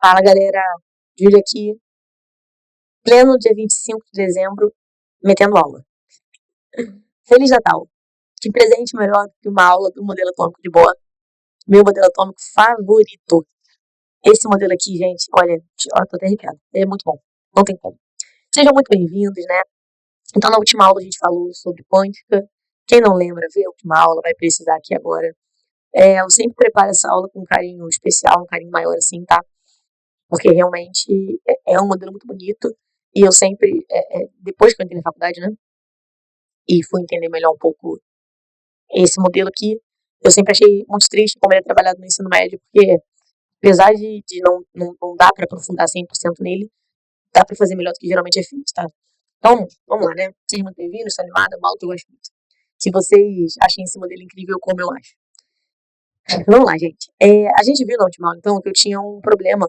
Fala, galera. Júlia aqui, pleno dia 25 de dezembro, metendo aula. Feliz Natal. Que presente melhor do que uma aula do modelo atômico de Bohr. Meu modelo atômico favorito. Esse modelo aqui, gente, olha, tô até arrepiada. É muito bom. Não tem como. Sejam muito bem-vindos, né? Então, na última aula a gente falou sobre quântica. Quem não lembra, vê a última aula, vai precisar aqui agora. Eu sempre preparo essa aula com um carinho especial, um carinho maior assim, tá? Porque realmente é um modelo muito bonito. E eu sempre, depois que eu entrei na faculdade, né, e fui entender melhor um pouco esse modelo aqui, eu sempre achei muito triste como ele é trabalhado no ensino médio, porque apesar de não dar para aprofundar 100% nele, dá para fazer melhor do que geralmente é feito, tá? Então, vamos lá, né? Sejam muito bem-vindos, estou animada, mal que eu gosto muito. Que vocês achem esse modelo incrível como eu acho. Vamos lá, gente. A gente viu na última aula, então, que eu tinha um problema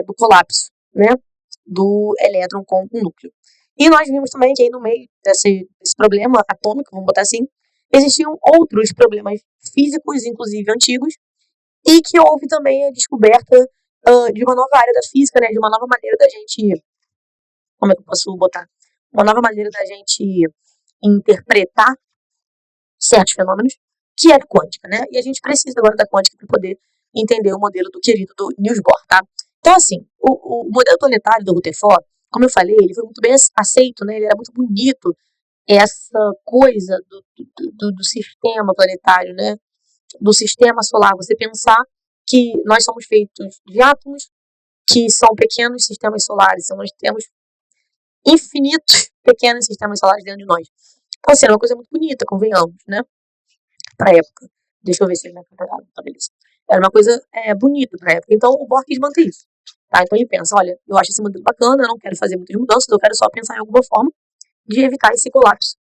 do colapso, né, do elétron com o núcleo. E nós vimos também que aí no meio desse problema atômico, vamos botar assim, existiam outros problemas físicos, inclusive antigos, e que houve também a descoberta de uma nova área da física, né, de uma nova maneira da gente, como é que eu posso botar? Uma nova maneira da gente interpretar certos fenômenos, que é a quântica, né? E a gente precisa agora da quântica para poder entender o modelo do querido do Niels Bohr, tá? Então, assim, o modelo planetário do Rutherford, como eu falei, ele foi muito bem aceito, né? Ele era muito bonito, essa coisa do sistema planetário, né? Do sistema solar. Você pensar que nós somos feitos de átomos, que são pequenos sistemas solares, nós temos infinitos pequenos sistemas solares dentro de nós. Então, assim, era uma coisa muito bonita, convenhamos, né? Pra época. Deixa eu ver se ele não é tá, beleza. Era uma coisa bonita pra época. Então, o Bohr quis manter isso. Tá? Então, ele pensa, olha, eu acho esse modelo bacana, eu não quero fazer muitas mudanças, eu quero só pensar em alguma forma de evitar esse colapso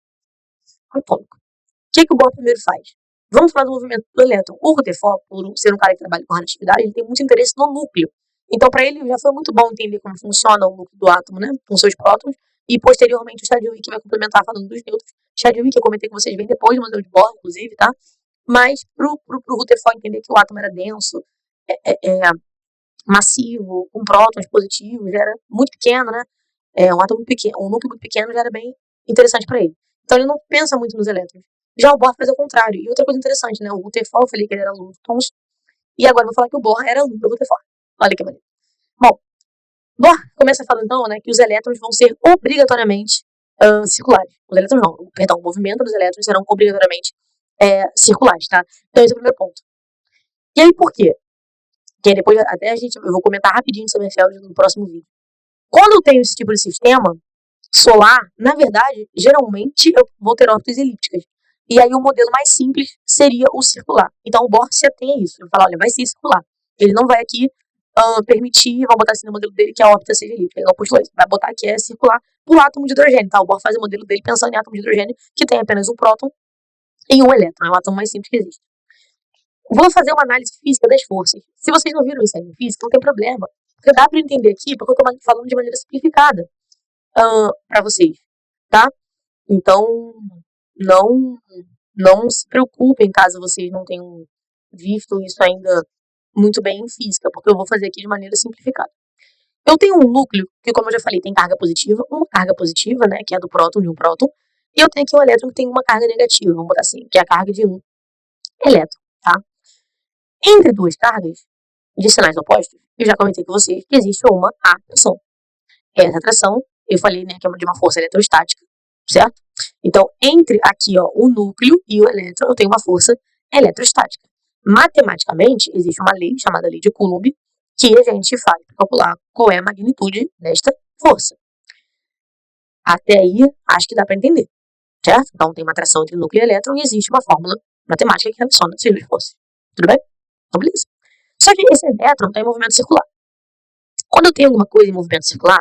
atômico. O que o Bohr primeiro faz? Vamos falar do movimento do elétron. O Rutherford, por ser um cara que trabalha com radioatividade, ele tem muito interesse no núcleo. Então, para ele, já foi muito bom entender como funciona o núcleo do átomo, né? Com seus prótons. E, posteriormente, o Chadwick vai complementar falando dos nêutrons. Chadwick, eu comentei com vocês bem depois do modelo de Bohr, inclusive, tá? Mas, pro Rutherford entender que o átomo era denso, massivo, com prótons positivos, já era muito pequeno, né? Um átomo muito pequeno, um núcleo muito pequeno já era bem interessante para ele. Então, ele não pensa muito nos elétrons. Já o Bohr faz o contrário. E outra coisa interessante, né? O Rutherford, eu falei que ele era aluno do Thomson, e agora eu vou falar que o Bohr era aluno do Rutherford. Olha que maneiro. Bom, Bohr começa falando, então, né, que os elétrons vão ser obrigatoriamente circulares. Os elétrons não, perdão, o movimento dos elétrons serão obrigatoriamente circulares, tá? Então esse é o primeiro ponto. E aí por quê? Porque depois até eu vou comentar rapidinho sobre a Feld no próximo vídeo. Quando eu tenho esse tipo de sistema solar, na verdade, geralmente eu vou ter órbitas elípticas. E aí o modelo mais simples seria o circular. Então o Bohr se atém a isso. Ele fala, olha, vai ser circular. Ele não vai aqui permitir, vamos botar assim no modelo dele, que a órbita seja elíptica. Ele não postulou isso. Vai botar que é circular por átomo de hidrogênio, tá? O Bohr faz o modelo dele pensando em átomo de hidrogênio que tem apenas um próton e um elétron. É o átomo mais simples que existe. Vou fazer uma análise física das forças. Se vocês não viram isso aí em física, não tem problema. Porque dá para entender aqui, porque eu estou falando de maneira simplificada para vocês, tá? Então, não se preocupem caso vocês não tenham visto isso ainda muito bem em física, porque eu vou fazer aqui de maneira simplificada. Eu tenho um núcleo que, como eu já falei, tem carga positiva, uma carga positiva, né, que é do próton, de um próton, e eu tenho aqui um elétron que tem uma carga negativa, vamos botar assim, que é a carga de um elétron, tá? Entre duas cargas de sinais opostos, eu já comentei com vocês que existe uma atração. Essa atração, eu falei, né, que é de uma força eletrostática, certo? Então, entre aqui, ó, o núcleo e o elétron, eu tenho uma força eletrostática. Matematicamente, existe uma lei chamada lei de Coulomb, que a gente faz para calcular qual é a magnitude desta força. Até aí, acho que dá para entender, certo? Então, tem uma atração entre núcleo e elétron e existe uma fórmula matemática que relaciona essas duas forças. Tudo bem? Então, beleza. Só que esse elétron está em movimento circular. Quando eu tenho alguma coisa em movimento circular,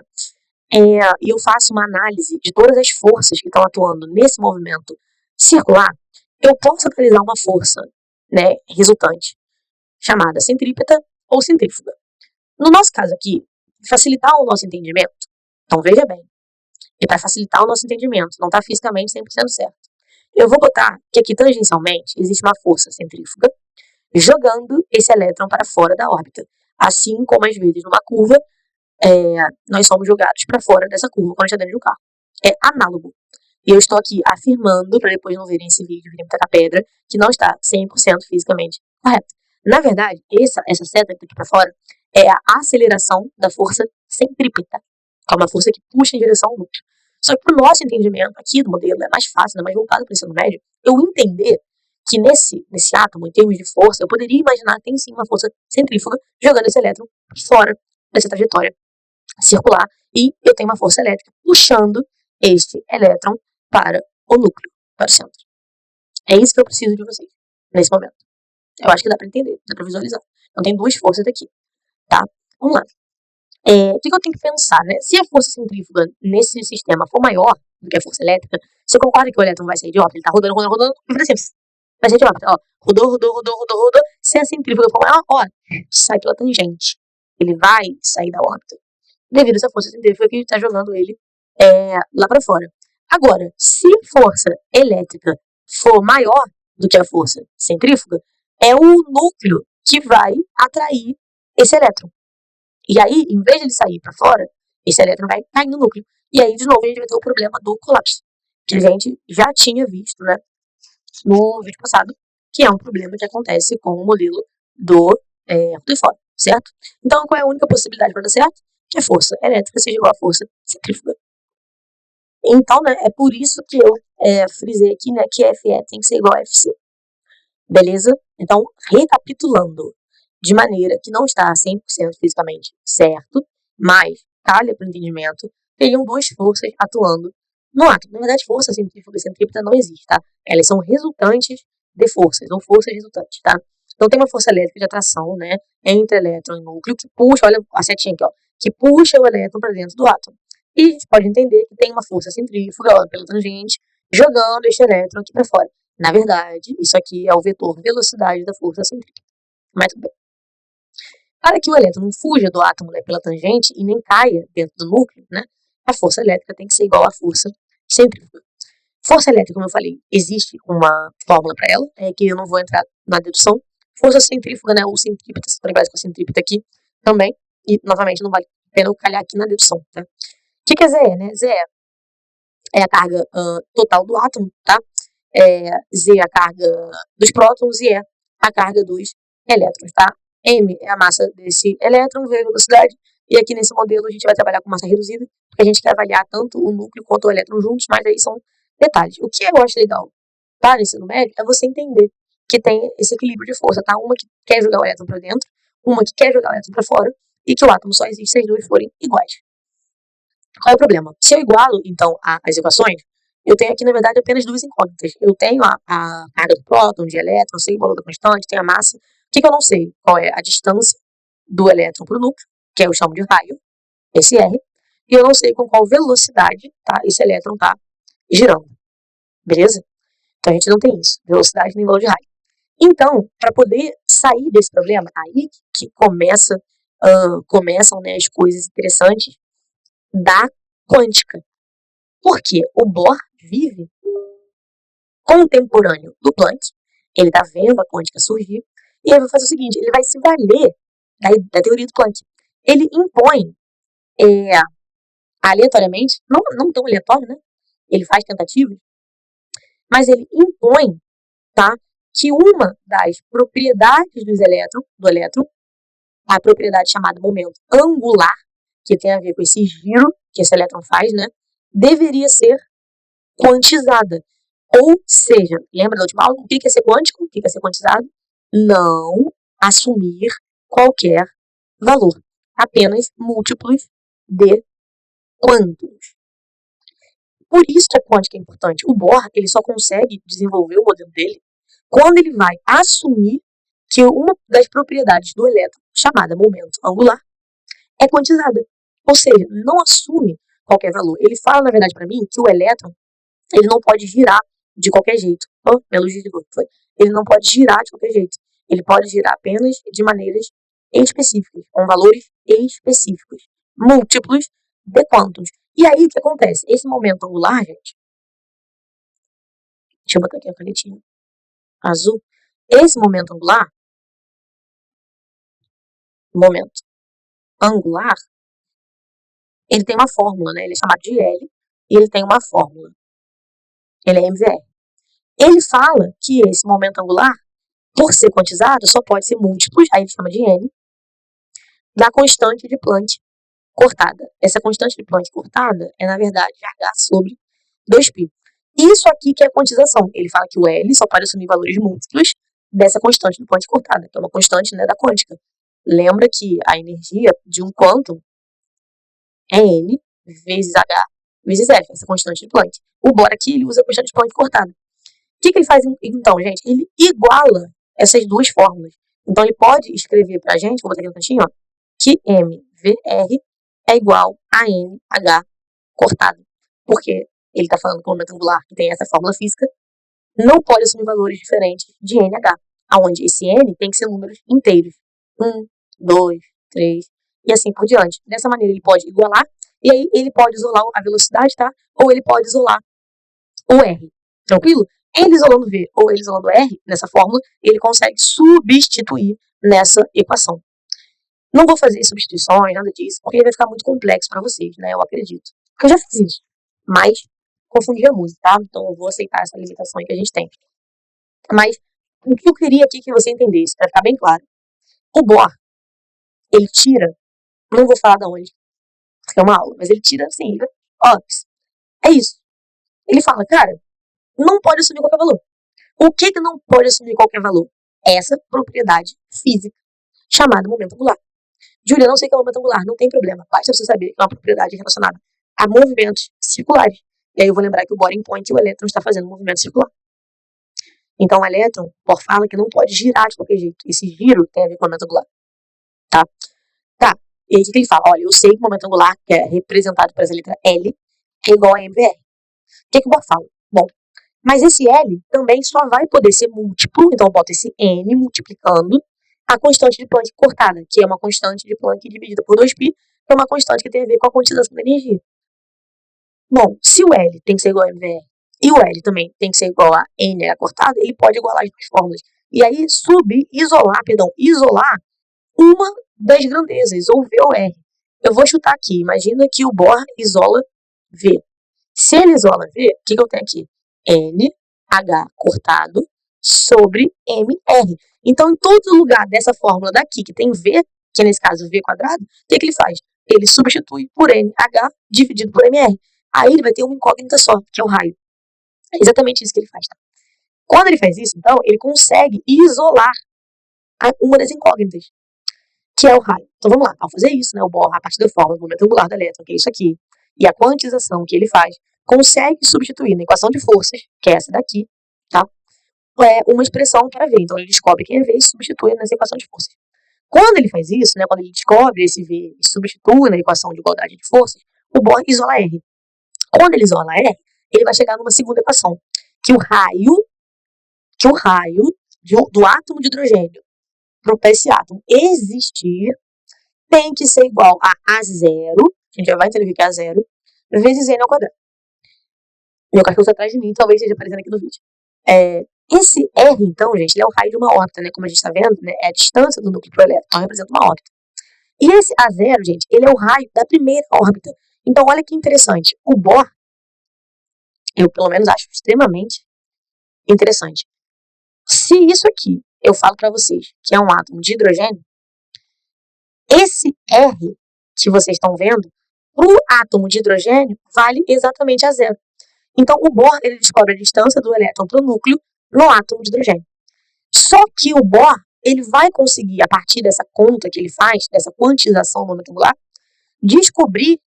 e eu faço uma análise de todas as forças que estão atuando nesse movimento circular, eu posso localizar uma força, né, resultante, chamada centrípeta ou centrífuga. No nosso caso aqui, facilitar o nosso entendimento, então veja bem, e para facilitar o nosso entendimento, não está fisicamente 100% certo, eu vou botar que aqui tangencialmente existe uma força centrífuga jogando esse elétron para fora da órbita. Assim como, às vezes, numa curva, nós somos jogados para fora dessa curva quando a gente está dentro de um carro. É análogo. E eu estou aqui afirmando, para depois não verem esse vídeo, virem tacar pedra, que não está 100% fisicamente correto. Na verdade, essa seta que está aqui para fora é a aceleração da força centrípeta, que é uma força que puxa em direção ao núcleo. Só que, para o nosso entendimento aqui do modelo, é mais fácil, é mais voltado para o ensino médio, eu entender que nesse átomo, em termos de força, eu poderia imaginar que tem sim uma força centrífuga jogando esse elétron fora dessa trajetória circular e eu tenho uma força elétrica puxando este elétron para o núcleo, para o centro. É isso que eu preciso de vocês nesse momento. Eu acho que dá para entender, dá para visualizar. Então tem duas forças aqui, tá? Vamos lá. O que eu tenho que pensar, né? Se a força centrífuga nesse sistema for maior do que a força elétrica, você concorda que o elétron vai sair de órbita? Ele tá rodando, e vai assim, vai sair de órbita, ó. Rodou. Se a centrífuga for maior, ó, sai pela tangente. Ele vai sair da órbita devido a essa força centrífuga que está jogando ele lá para fora. Agora, se a força elétrica for maior do que a força centrífuga, é o núcleo que vai atrair esse elétron. E aí, em vez de ele sair para fora, esse elétron vai cair no núcleo. E aí, de novo, a gente vai ter o problema do colapso, que a gente já tinha visto, né, no vídeo passado, que é um problema que acontece com o modelo do Rutherford, certo? Então, qual é a única possibilidade para dar certo? Que a força elétrica seja igual à força centrífuga. Então, né, é por isso que eu frisei aqui, né, que FE tem que ser igual a FC. Beleza? Então, recapitulando, de maneira que não está 100% fisicamente certo, mas calha para o entendimento, teriam duas forças atuando no átomo. Na verdade, força centrífuga e centrípeta não existe, tá? Elas são resultantes de forças, ou forças resultantes, tá? Então, tem uma força elétrica de atração, né, entre elétron e núcleo, que puxa, olha a setinha aqui, ó, que puxa o elétron para dentro do átomo. E a gente pode entender que tem uma força centrífuga, ó, pela tangente, jogando este elétron aqui para fora. Na verdade, isso aqui é o vetor velocidade da força centrífuga. Mas tudo bem. Para que o elétron não fuja do átomo, né, pela tangente e nem caia dentro do núcleo, né, a força elétrica tem que ser igual à força centrífuga. Força elétrica, como eu falei, existe uma fórmula para ela, que eu não vou entrar na dedução. Força centrífuga, né, ou centrípeta, se trabalha com a centrípeta aqui também, e novamente não vale a pena eu calhar aqui na dedução, tá? O que é ZE, né? ZE é a carga total do átomo, tá? Z é a carga dos prótons e E a carga dos elétrons, tá? M é a massa desse elétron, V é a velocidade, e aqui nesse modelo a gente vai trabalhar com massa reduzida, porque a gente quer avaliar tanto o núcleo quanto o elétron juntos, mas aí são detalhes. O que eu acho legal para o ensino médio é você entender que tem esse equilíbrio de força, tá? Uma que quer jogar o elétron para dentro, uma que quer jogar o elétron para fora, e que o átomo só existe se as duas forem iguais. Qual é o problema? Se eu igualo, então, as equações, eu tenho aqui, na verdade, apenas duas incógnitas. Eu tenho a carga do próton, de elétron, sei o valor da constante, tenho a massa. O que eu não sei? Qual é a distância do elétron para o núcleo, que eu chamo de raio, esse R, e eu não sei com qual velocidade, tá, esse elétron está girando. Beleza? Então, a gente não tem isso, velocidade nem valor de raio. Então, para poder sair desse problema, aí que começam, né, as coisas interessantes da quântica. Porque o Bohr vive contemporâneo do Planck, ele está vendo a quântica surgir, e ele vai fazer o seguinte, ele vai se valer da teoria do Planck. Ele impõe aleatoriamente, não tão aleatório, né? Ele faz tentativas, mas ele impõe, tá, que uma das propriedades do elétron, a propriedade chamada momento angular, que tem a ver com esse giro que esse elétron faz, né, deveria ser quantizada. Ou seja, lembra da última aula? O que é ser quântico? O que é ser quantizado? Não assumir qualquer valor, apenas múltiplos de quantos. Por isso que a quântica é importante. O Bohr, ele só consegue desenvolver o modelo dele quando ele vai assumir que uma das propriedades do elétron, chamada momento angular, é quantizada. Ou seja, não assume qualquer valor. Ele fala, na verdade, para mim, que o elétron ele não pode girar de qualquer jeito. Oh, minha luz desligou. Foi. Ele não pode girar de qualquer jeito. Ele pode girar apenas de maneiras específicas, com valores específicos, múltiplos de quantos. E aí, o que acontece? Esse momento angular, gente, deixa eu botar aqui a canetinha azul. Esse momento angular, momento angular, ele tem uma fórmula, né? Ele é chamado de L e ele tem uma fórmula. Ele é MVR. Ele fala que esse momento angular, por ser quantizado, só pode ser múltiplos, aí ele chama de N, da constante de Planck cortada. Essa constante de Planck cortada é, na verdade, H sobre 2π. Isso aqui que é a quantização. Ele fala que o L só pode assumir valores múltiplos dessa constante de Planck cortada, que é uma constante, né, da quântica. Lembra que a energia de um quantum é N vezes H vezes F, essa constante de Planck. O Bohr aqui, ele usa a constante de Planck cortada. O que ele faz, então, gente? Ele iguala essas duas fórmulas. Então, ele pode escrever pra gente, vou botar aqui no cantinho, ó, que MVR é igual a NH cortado. Porque ele está falando que o momento angular, que tem essa fórmula física, não pode assumir valores diferentes de NH, onde esse N tem que ser números inteiros. 1, 2, 3 e assim por diante. Dessa maneira ele pode igualar, e aí ele pode isolar a velocidade, tá? Ou ele pode isolar o R. Tranquilo? Ele isolando V ou ele isolando R, nessa fórmula, ele consegue substituir nessa equação. Não vou fazer substituições, nada disso, porque vai ficar muito complexo para vocês, né? Eu acredito. Porque eu já fiz isso. Mas confundia muito, tá? Então eu vou aceitar essa limitação que a gente tem. Mas o que eu queria aqui que você entendesse, para ficar bem claro. O Bohr, ele tira, não vou falar de onde, porque é uma aula, mas ele tira assim, ó, é isso. Ele fala, cara, não pode assumir qualquer valor. O que não pode assumir qualquer valor? Essa propriedade física chamada momento angular. Júlia, não sei o que é momento angular, não tem problema. Basta você saber que é uma propriedade relacionada a movimentos circulares. E aí eu vou lembrar que o Bohr impõe que o elétron está fazendo um movimento circular. Então o elétron, Bohr fala que não pode girar de qualquer jeito. Esse giro tem a ver com o momento angular. Tá? E aí o que ele fala? Olha, eu sei que o momento angular, que é representado por essa letra L, é igual a MVR. O que o Bohr fala? Bom, mas esse L também só vai poder ser múltiplo, então eu boto esse N multiplicando a constante de Planck cortada, que é uma constante de Planck dividida por 2π, que é uma constante que tem a ver com a quantização da energia. Bom, se o L tem que ser igual a MVR e o L também tem que ser igual a NH cortada, ele pode igualar as duas fórmulas. E aí isolar uma das grandezas, ou V ou R. Eu vou chutar aqui, imagina que o Bohr isola V. Se ele isola V, o que eu tenho aqui? NH cortado sobre MR. Então, em todo lugar dessa fórmula daqui, que tem V, que é nesse caso V quadrado, o que ele faz? Ele substitui por NH dividido por MR. Aí ele vai ter uma incógnita só, que é o raio. É exatamente isso que ele faz, tá? Quando ele faz isso, então, ele consegue isolar uma das incógnitas, que é o raio. Então vamos lá, ao fazer isso, né, o Bohr, a partir da fórmula do momento angular do elétron, que é isso aqui, e a quantização que ele faz, consegue substituir na equação de forças, que é essa daqui, tá? Uma expressão para V. Então ele descobre quem é V e substitui nessa equação de forças. Quando ele faz isso, né, quando ele descobre esse V e substitui na equação de igualdade de forças, o Bohr isola R. Quando ele isola R, ele vai chegar numa segunda equação, que o raio do átomo de hidrogênio para esse átomo existir tem que ser igual a A0, a gente já vai entender o que é A0, vezes N ao quadrado. Meu cachorro está atrás de mim, talvez esteja aparecendo aqui no vídeo. Esse R, então, gente, ele é o raio de uma órbita, né? Como a gente está vendo, né? É a distância do núcleo pro elétron, então representa uma órbita. E esse A0, gente, ele é o raio da primeira órbita. Então, olha que interessante. O Bohr, eu pelo menos acho extremamente interessante. Se isso aqui eu falo para vocês que é um átomo de hidrogênio, esse R que vocês estão vendo, para o átomo de hidrogênio, vale exatamente a 0. Então, o Bohr ele descobre a distância do elétron para o núcleo no átomo de hidrogênio. Só que o Bohr ele vai conseguir, a partir dessa conta que ele faz, dessa quantização no momento angular, descobrir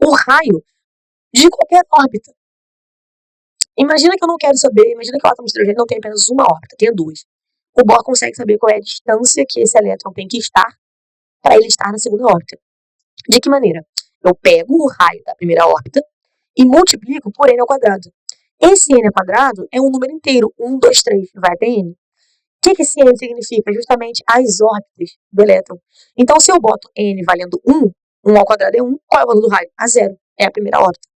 o raio de qualquer órbita. Imagina que eu não quero saber, imagina que o átomo de hidrogênio não tem apenas uma órbita, tem duas. O Bohr consegue saber qual é a distância que esse elétron tem que estar para ele estar na segunda órbita. De que maneira? Eu pego o raio da primeira órbita e multiplico por n ao quadrado. Esse n ao quadrado é um número inteiro, 1, 2, 3, vai até n. O que esse n significa? Justamente as órbitas do elétron. Então, se eu boto n valendo 1, 1 ao quadrado é 1, qual é o valor do raio? A 0, é a primeira órbita.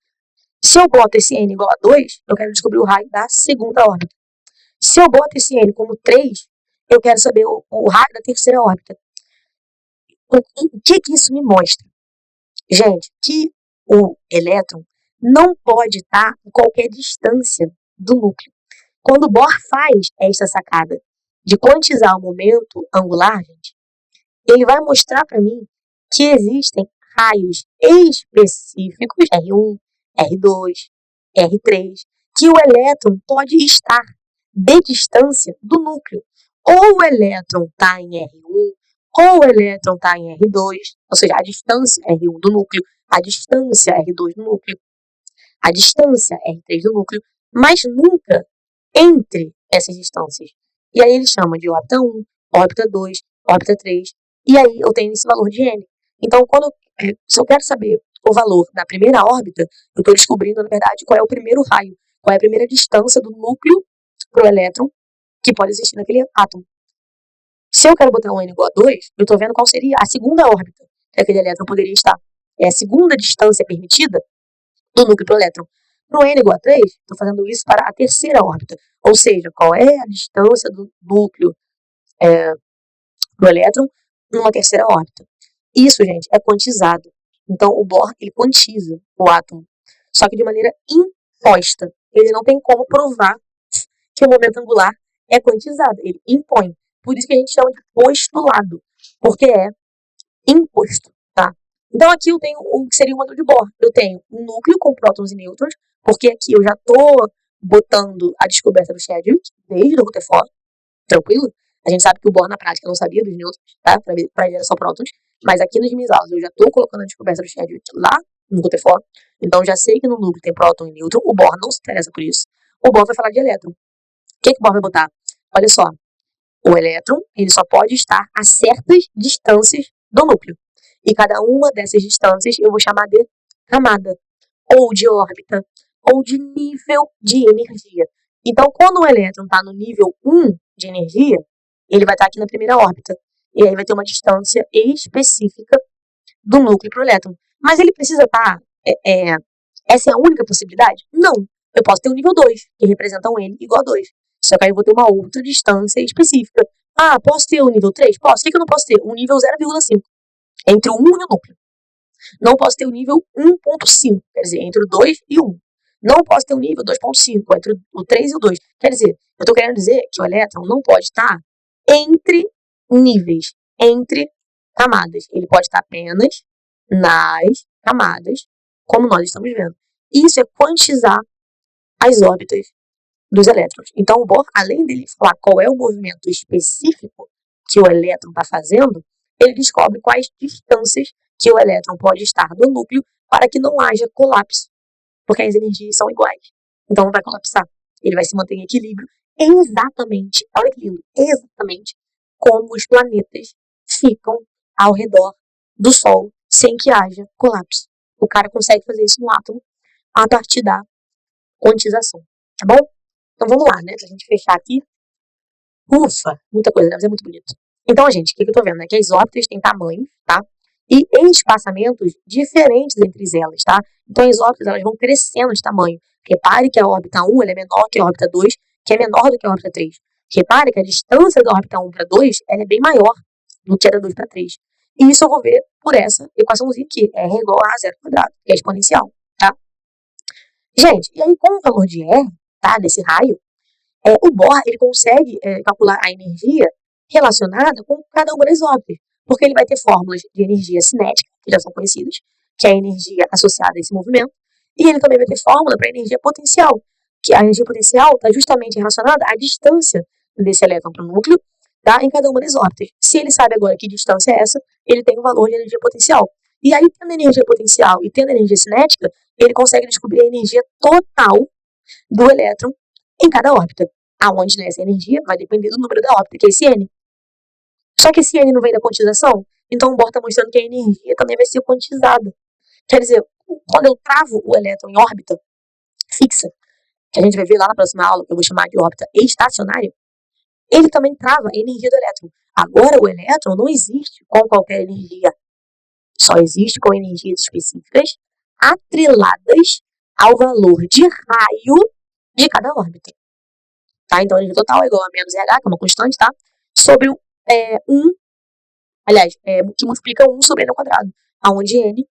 Se eu boto esse n igual a 2, eu quero descobrir o raio da segunda órbita. Se eu boto esse n como 3, eu quero saber o raio da terceira órbita. O que isso me mostra? Gente, que o elétron não pode estar em qualquer distância do núcleo. Quando o Bohr faz esta sacada de quantizar o momento angular, gente, ele vai mostrar para mim que existem raios específicos, R1, R2, R3, que o elétron pode estar de distância do núcleo. Ou o elétron está em R1, ou o elétron está em R2, ou seja, a distância R1 do núcleo, a distância R2 do núcleo, a distância R3 do núcleo, mas nunca entre essas distâncias. E aí ele chama de órbita 1, órbita 2, órbita 3, e aí eu tenho esse valor de N. Então, se eu quero saber o valor da primeira órbita, eu estou descobrindo, na verdade, qual é o primeiro raio, qual é a primeira distância do núcleo para o elétron que pode existir naquele átomo. Se eu quero botar um N igual a 2, eu estou vendo qual seria a segunda órbita que aquele elétron poderia estar. É a segunda distância permitida do núcleo para o elétron. Para o N igual a 3, estou fazendo isso para a terceira órbita. Ou seja, qual é a distância do núcleo para o elétron numa terceira órbita. Isso, gente, é quantizado. Então, o Bohr, ele quantiza o átomo. Só que de maneira imposta. Ele não tem como provar que o momento angular é quantizado. Ele impõe. Por isso que a gente chama de postulado. Porque é imposto, tá? Então, aqui eu tenho o que seria o modelo de Bohr. Eu tenho um núcleo com prótons e nêutrons, porque aqui eu já estou botando a descoberta do Chadwick desde o Rutherford, tranquilo? A gente sabe que o Bohr na prática não sabia dos nêutrons, tá? Para ele era só prótons. Mas aqui nas minhas aulas eu já estou colocando a descoberta do Chadwick lá no Rutherford. Então já sei que no núcleo tem próton e nêutron. O Bohr não se interessa por isso. O Bohr vai falar de elétron. O que o Bohr vai botar? Olha só. O elétron, ele só pode estar a certas distâncias do núcleo. E cada uma dessas distâncias eu vou chamar de camada, ou de órbita, ou de nível de energia. Então, quando o elétron está no nível 1 de energia, ele vai estar aqui na primeira órbita. E aí vai ter uma distância específica do núcleo para o elétron. Mas ele precisa estar... essa é a única possibilidade? Não. Eu posso ter um nível 2, que representa um N igual a 2. Só que aí eu vou ter uma outra distância específica. Ah, posso ter o nível 3? Posso. O que eu não posso ter? Um nível 0,5. Entre o 1 e o núcleo. Não posso ter o nível 1.5. Quer dizer, entre o 2 e o 1. Não posso ter o nível 2.5. Entre o 3 e o 2. Quer dizer, eu estou querendo dizer que o elétron não pode estar entre níveis, entre camadas. Ele pode estar apenas nas camadas, como nós estamos vendo. Isso é quantizar as órbitas dos elétrons. Então, o Bohr, além dele falar qual é o movimento específico que o elétron está fazendo, ele descobre quais distâncias que o elétron pode estar do núcleo para que não haja colapso, porque as energias são iguais. Então, não vai colapsar. Ele vai se manter em equilíbrio exatamente, olha que lindo, exatamente como os planetas ficam ao redor do Sol sem que haja colapso. O cara consegue fazer isso no átomo a partir da quantização, tá bom? Então vamos lá, né? Pra gente fechar aqui. Ufa, muita coisa, né? Mas é muito bonito. Então, gente, o que eu tô vendo? Né? Que as órbitas têm tamanho, tá? E espaçamentos diferentes entre elas, tá? Então as órbitas, elas vão crescendo de tamanho. Repare que a órbita 1 ela é menor que a órbita 2, que é menor do que a órbita 3. Repare que a distância da órbita 1 para 2 ela é bem maior do que a da 2 para 3. E isso eu vou ver por essa equaçãozinha aqui. R igual a zero quadrado, que é exponencial, tá? Gente, e aí com o valor de R, tá? Desse raio, o Bohr ele consegue calcular a energia relacionada com cada uma das órbitas, porque ele vai ter fórmulas de energia cinética, que já são conhecidas, que é a energia associada a esse movimento, e ele também vai ter fórmula para a energia potencial, que a energia potencial está justamente relacionada à distância desse elétron para o núcleo, tá, em cada uma das órbitas. Se ele sabe agora que distância é essa, ele tem o valor de energia potencial. E aí, tendo energia potencial e tendo energia cinética, ele consegue descobrir a energia total do elétron em cada órbita. Aonde né, essa energia vai depender do número da órbita, que é esse N. Só que esse N não vem da quantização, então o Bohr está mostrando que a energia também vai ser quantizada. Quer dizer, quando eu travo o elétron em órbita fixa, que a gente vai ver lá na próxima aula, que eu vou chamar de órbita estacionária, ele também trava a energia do elétron. Agora o elétron não existe com qualquer energia. Só existe com energias específicas atreladas ao valor de raio de cada órbita. Tá? Então, a energia total é igual a menos RH, que é uma constante, tá? Sobre 1 Aliás, que multiplica 1 sobre n ao quadrado, onde n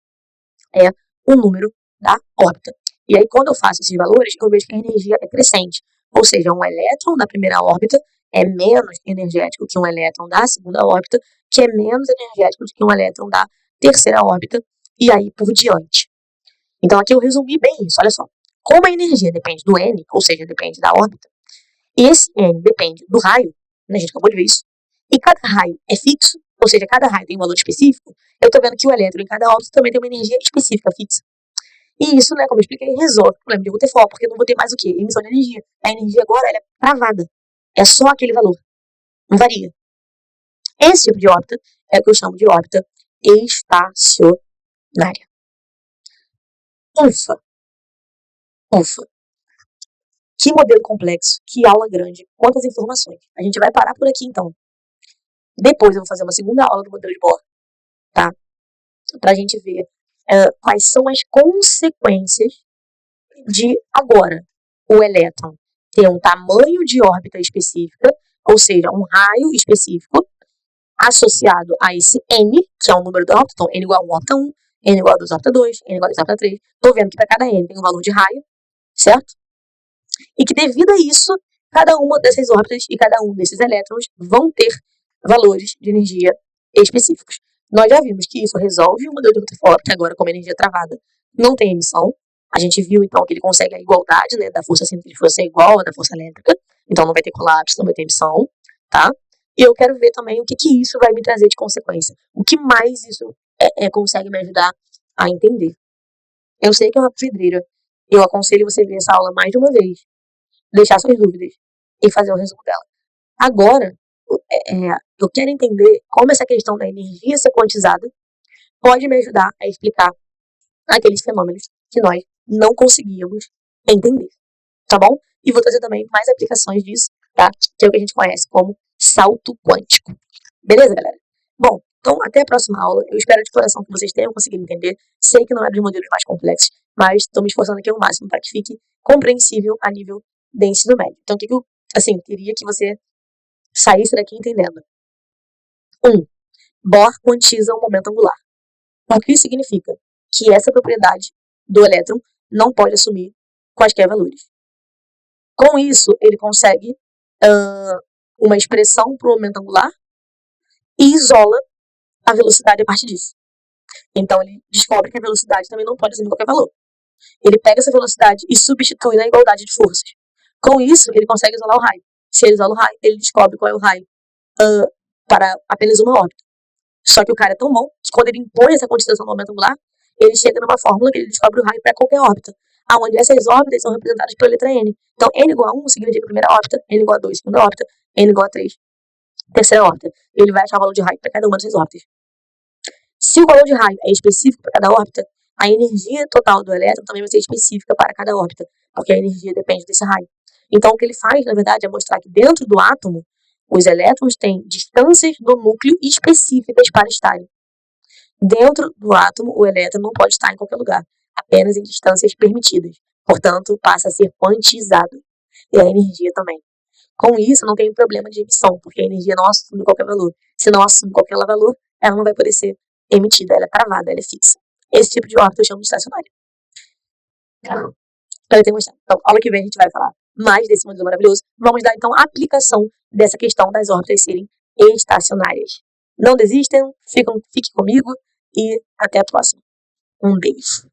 é o número da órbita. E aí, quando eu faço esses valores, eu vejo que a energia é crescente. Ou seja, um elétron da primeira órbita é menos energético que um elétron da segunda órbita, que é menos energético do que um elétron da terceira órbita, e aí por diante. Então, aqui eu resumi bem isso, olha só. Como a energia depende do n, ou seja, depende da órbita, e esse n depende do raio, né, a gente acabou de ver isso, e cada raio é fixo, ou seja, cada raio tem um valor específico, eu estou vendo que o elétron em cada órbita também tem uma energia específica fixa. E isso, né, como eu expliquei, resolve o problema de Rutherford, porque eu não vou ter mais o quê? Emissão de energia. A energia agora ela é travada. É só aquele valor. Não varia. Esse tipo de órbita é o que eu chamo de órbita estacionária. Ufa! Ufa! Que modelo complexo, que aula grande, quantas informações. A gente vai parar por aqui então. Depois eu vou fazer uma segunda aula do modelo de Bohr, tá? Pra gente ver quais são as consequências de agora o elétron ter um tamanho de órbita específica, ou seja, um raio específico, associado a esse n, que é o número da órbita, então n igual a 1, órbita 1, n igual a 2, órbita 2, n igual a 3, órbita 3. Estou vendo que para cada n tem um valor de raio, certo? E que devido a isso, cada uma dessas órbitas e cada um desses elétrons vão ter valores de energia específicos. Nós já vimos que isso resolve o modelo de Rutherford, que agora, como energia travada, não tem emissão. A gente viu, então, que ele consegue a igualdade, né, da força centrífuga ser igual à da força elétrica. Então, não vai ter colapso, não vai ter emissão, tá? E eu quero ver também o que isso vai me trazer de consequência. O que mais isso consegue me ajudar a entender. Eu sei que é uma pedreira. Eu aconselho você ver essa aula mais de uma vez, deixar suas dúvidas e fazer o resumo dela. Agora, eu quero entender como essa questão da energia ser quantizada pode me ajudar a explicar aqueles fenômenos que nós não conseguíamos entender, tá bom? E vou trazer também mais aplicações disso, tá? Que é o que a gente conhece como salto quântico. Beleza, galera? Bom, então até a próxima aula. Eu espero de coração que vocês tenham conseguido entender. Sei que não é dos modelos mais complexos, mas estou me esforçando aqui ao máximo para que fique compreensível a nível de ensino médio. Então, o que eu, queria que você saísse daqui entendendo? 1. Bohr quantiza o momento angular. O que isso significa? Que essa propriedade do elétron não pode assumir quaisquer valores. Com isso, ele consegue uma expressão para o momento angular e isola a velocidade a partir disso. Então, ele descobre que a velocidade também não pode assumir qualquer valor. Ele pega essa velocidade e substitui na igualdade de forças. Com isso, ele consegue isolar o raio. Se ele isola o raio, ele descobre qual é o raio para apenas uma órbita. Só que o cara é tão bom que quando ele impõe essa quantização do momento angular, ele chega numa fórmula que ele descobre o raio para qualquer órbita, onde essas órbitas são representadas pela letra n. Então, n igual a 1 significa a primeira órbita, n igual a 2, segunda órbita, n igual a 3, terceira órbita. Ele vai achar o valor de raio para cada uma dessas órbitas. Se o valor de raio é específico para cada órbita, a energia total do elétron também vai ser específica para cada órbita, porque a energia depende desse raio. Então, o que ele faz, na verdade, é mostrar que dentro do átomo, os elétrons têm distâncias do núcleo específicas para estarem. Dentro do átomo, o elétron não pode estar em qualquer lugar, apenas em distâncias permitidas. Portanto, passa a ser quantizado. E a energia também. Com isso, não tem problema de emissão, porque a energia não assume qualquer valor. Se não assume qualquer valor, ela não vai poder ser emitida, ela é travada, ela é fixa. Esse tipo de órbita eu chamo de estacionária. Espero ter gostado. Então, aula que vem a gente vai falar mais desse modelo maravilhoso. Vamos dar, então, a aplicação dessa questão das órbitas serem estacionárias. Não desistam, fiquem comigo e até a próxima. Um beijo.